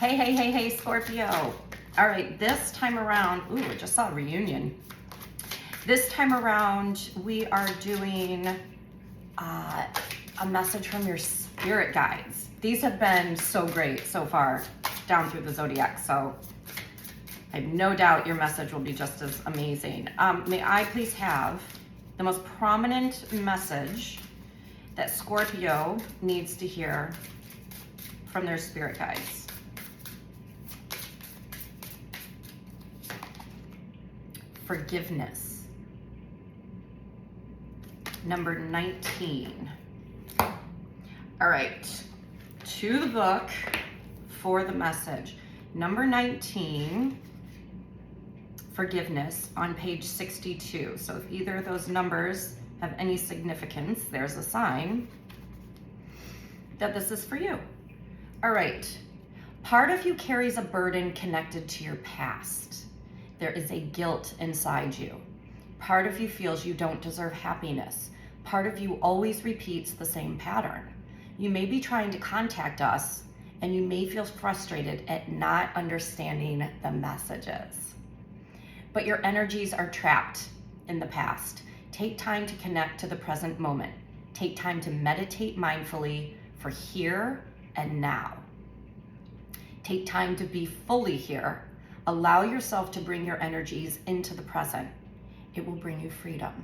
Hey, hey, hey, hey, Scorpio. All right, this time around, ooh, I just saw a reunion. This time around, we are doing a message from your spirit guides. These have been so great so far down through the zodiac, so I have no doubt your message will be just as amazing. May I please have the most prominent message that Scorpio needs to hear from their spirit guides? Forgiveness. Number 19. All right, to the book for the message. Number 19, forgiveness, on page 62. So if either of those numbers have any significance, there's a sign that this is for you. All right, part of you carries a burden connected to your past. There is a guilt inside you. Part of you feels you don't deserve happiness. Part of you always repeats the same pattern. You may be trying to contact us, and you may feel frustrated at not understanding the messages. But your energies are trapped in the past. Take time to connect to the present moment. Take time to meditate mindfully for here and now. Take time to be fully here. Allow yourself to bring your energies into the present. It will bring you freedom.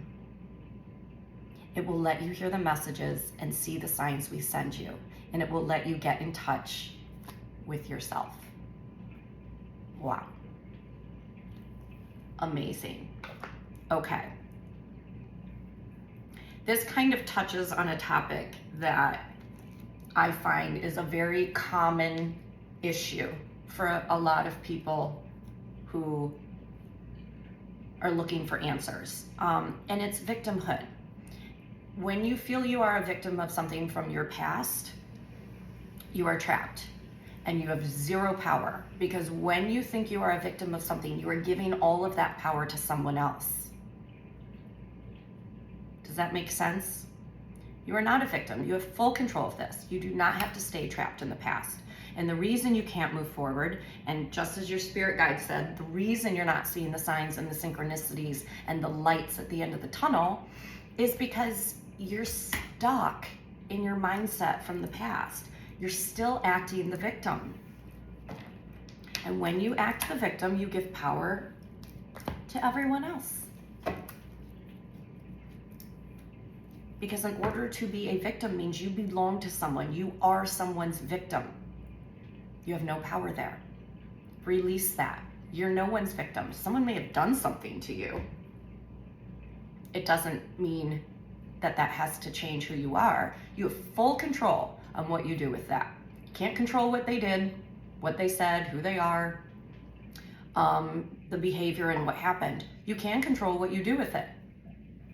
It will let you hear the messages and see the signs we send you. And it will let you get in touch with yourself. Wow. Amazing. Okay. This kind of touches on a topic that I find is a very common issue for a lot of people who are looking for answers. And it's victimhood. When you feel you are a victim of something from your past, you are trapped and you have zero power, because when you think you are a victim of something, you are giving all of that power to someone else. Does that make sense? You are not a victim. You have full control of this. You do not have to stay trapped in the past. And the reason you can't move forward, and just as your spirit guide said, the reason you're not seeing the signs and the synchronicities and the lights at the end of the tunnel is because you're stuck in your mindset from the past. You're still acting the victim. And when you act the victim, you give power to everyone else. Because in order to be a victim means you belong to someone. You are someone's victim. You have no power there. Release that. You're no one's victim. Someone may have done something to you. It doesn't mean that that has to change who you are. You have full control on what you do with that. You can't control what they did, what they said, who they are, the behavior and what happened. You can control what you do with it.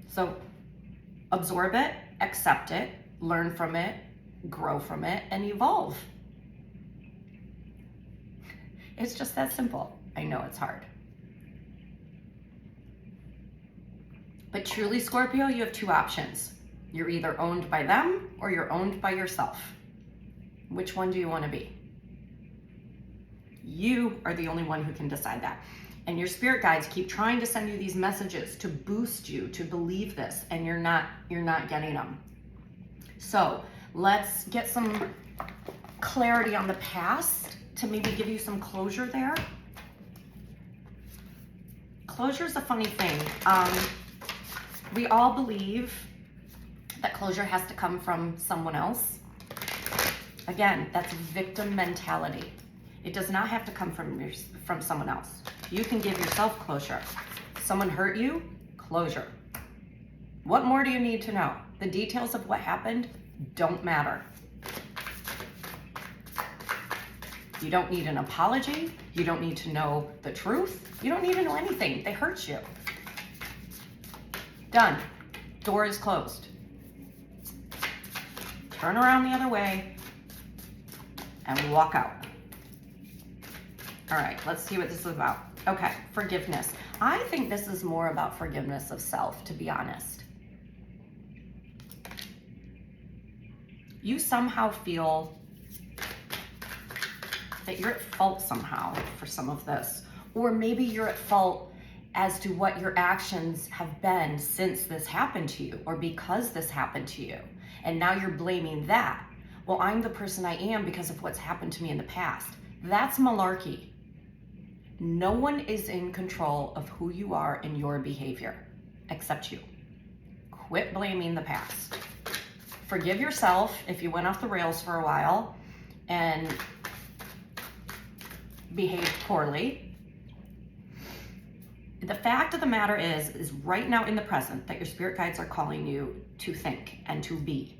So absorb it, accept it, learn from it, grow from it, and evolve. It's just that simple. I know it's hard. But truly, Scorpio, you have two options. You're either owned by them or you're owned by yourself. Which one do you want to be? You are the only one who can decide that. And your spirit guides keep trying to send you these messages to boost you to believe this, and you're not getting them. So let's get some clarity on the past to maybe give you some closure there. Closure is a funny thing. We all believe that closure has to come from someone else. Again, that's victim mentality. It does not have to come from someone else. You can give yourself closure. Someone hurt you, closure. What more do you need to know? The details of what happened don't matter. You don't need an apology. You don't need to know the truth. You don't need to know anything. They hurt you. Done. Door is closed. Turn around the other way and walk out. All right, let's see what this is about. Okay, forgiveness. I think this is more about forgiveness of self, to be honest. You somehow feel that you're at fault somehow for some of this. Or maybe you're at fault as to what your actions have been since this happened to you, or because this happened to you. And now you're blaming that. Well, I'm the person I am because of what's happened to me in the past. That's malarkey. No one is in control of who you are and your behavior, except you. Quit blaming the past. Forgive yourself if you went off the rails for a while and behaved poorly. The fact of the matter is right now in the present that your spirit guides are calling you to think and to be.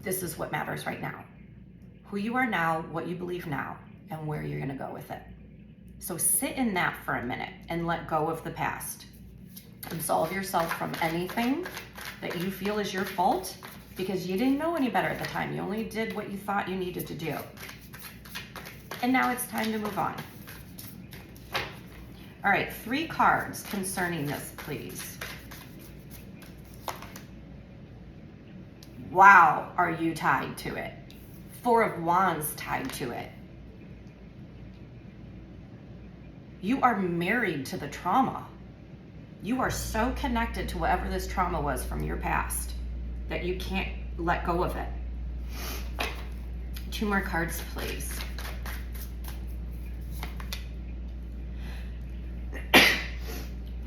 This is what matters right now. Who you are now, what you believe now, and where you're gonna go with it. So sit in that for a minute and let go of the past. Absolve yourself from anything that you feel is your fault because you didn't know any better at the time. You only did what you thought you needed to do. And now it's time to move on. All right, 3 cards concerning this, please. Wow, are you tied to it? 4 of Wands tied to it. You are married to the trauma. You are so connected to whatever this trauma was from your past that you can't let go of it. 2 more cards, please.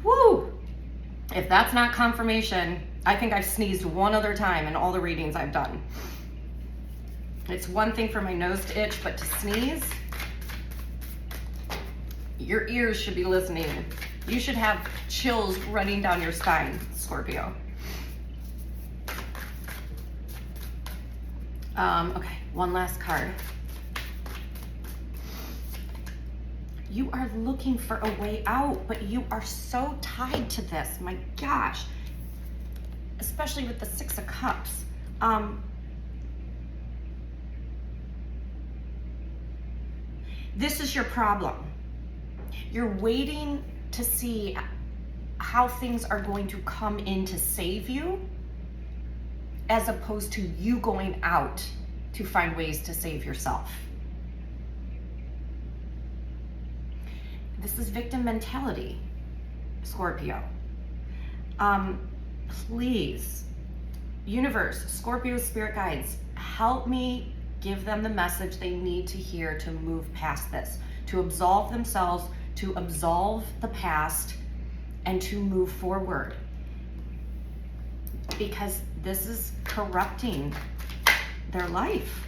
Woo! If that's not confirmation, I think I've sneezed one other time in all the readings I've done. It's one thing for my nose to itch, but to sneeze, your ears should be listening. You should have chills running down your spine, Scorpio. Okay, one last card. You are looking for a way out, but you are so tied to this. My gosh. Especially with the 6 of Cups. This is your problem. You're waiting to see how things are going to come in to save you, as opposed to you going out to find ways to save yourself. This is victim mentality, Scorpio. Please, universe, Scorpio spirit guides, help me give them the message they need to hear to move past this, to absolve themselves, to absolve the past, and to move forward. Because this is corrupting their life.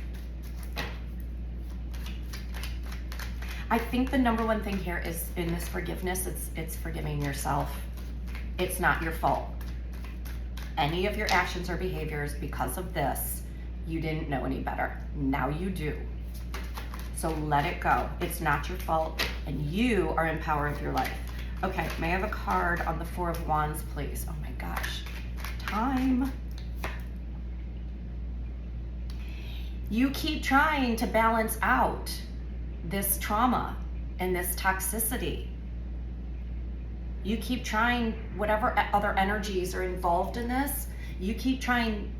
I think the number one thing here is in this forgiveness, it's forgiving yourself. It's not your fault. Any of your actions or behaviors because of this, you didn't know any better. Now you do. So let it go. It's not your fault, and you are in power of your life. Okay, may I have a card on the 4 of Wands, please? Oh my gosh, time. You keep trying to balance out this trauma and this toxicity. You keep trying, whatever other energies are involved in this, you keep trying,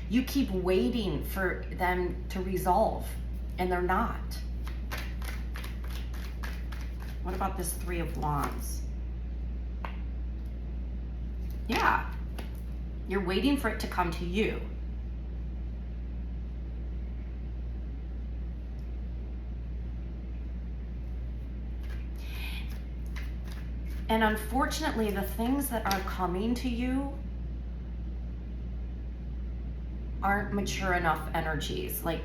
you keep waiting for them to resolve, and they're not. What about this 3 of Wands? Yeah, you're waiting for it to come to you. And unfortunately, the things that are coming to you aren't mature enough energies. I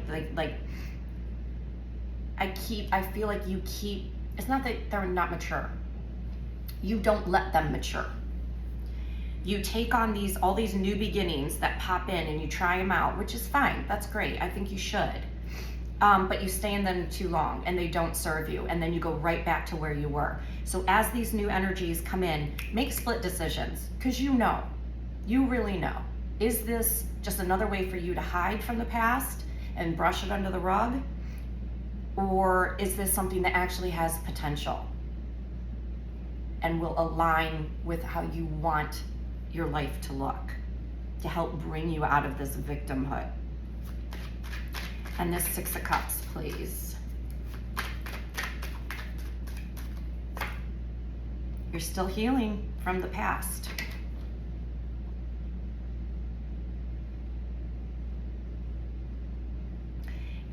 feel like you keep, it's not that they're not mature. You don't let them mature. You take on all these new beginnings that pop in and you try them out, which is fine. That's great. I think you should. But you stay in them too long and they don't serve you, and then you go right back to where you were. So as these new energies come in, make split decisions, because you really know. Is this just another way for you to hide from the past and brush it under the rug? Or is this something that actually has potential and will align with how you want your life to look, to help bring you out of this victimhood? And this Six of Cups, please. You're still healing from the past.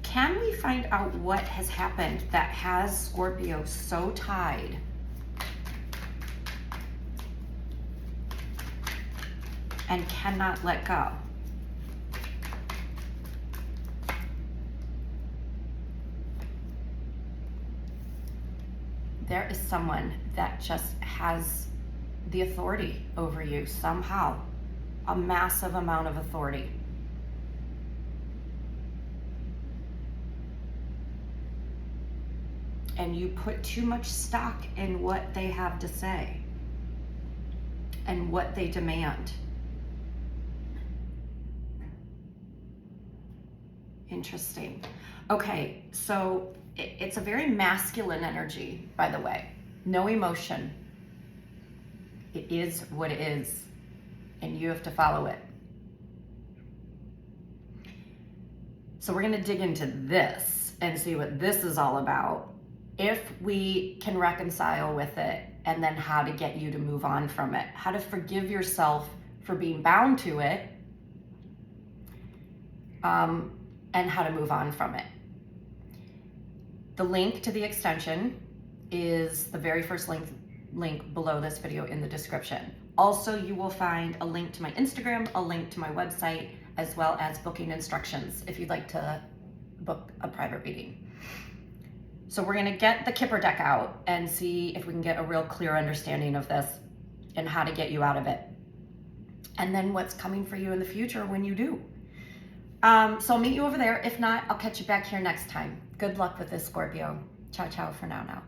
Can we find out what has happened that has Scorpio so tied and cannot let go? There is someone that just has the authority over you somehow, a massive amount of authority. And you put too much stock in what they have to say and what they demand. Interesting. Okay, so it's a very masculine energy, by the way. No emotion. It is what it is, and you have to follow it. So we're going to dig into this and see what this is all about, if we can reconcile with it, and then how to get you to move on from it, how to forgive yourself for being bound to it, and how to move on from it. The link to the extension is the very first link below this video in the description. Also, you will find a link to my Instagram, a link to my website, as well as booking instructions if you'd like to book a private reading. So we're gonna get the Kipper deck out and see if we can get a real clear understanding of this and how to get you out of it. And then what's coming for you in the future when you do. So I'll meet you over there. If not, I'll catch you back here next time. Good luck with this, Scorpio. Ciao, ciao for now.